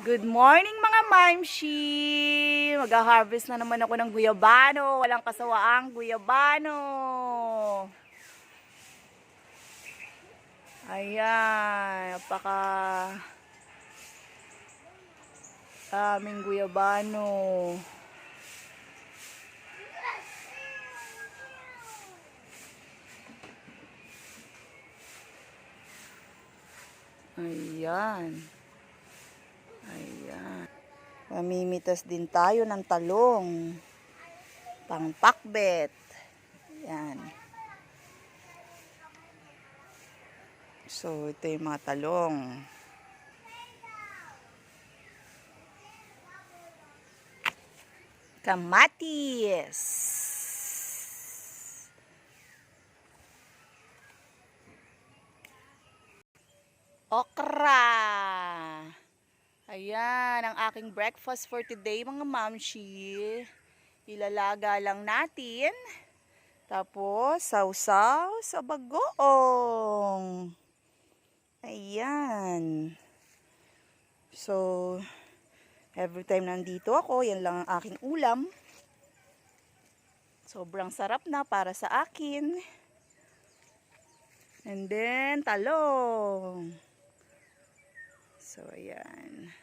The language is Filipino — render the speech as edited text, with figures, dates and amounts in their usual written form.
Good morning mga mamshi! Mag-harvest na naman ako ng guyabano. Walang kasawaang guyabano. Ayan, napaka daming guyabano. Ayan. Ayan. Mamimitas din tayo ng talong. Pangpakbet. Ayan. So, ito yung mga talong. Kamatis. Okra. Ayan, ang aking breakfast for today mga mamshi. Ilalaga lang natin. Tapos, sausaw sa bagoong. Ayan. So, every time nandito ako, yan lang ang aking ulam. Sobrang sarap na para sa akin. And then, talong. So, ayan.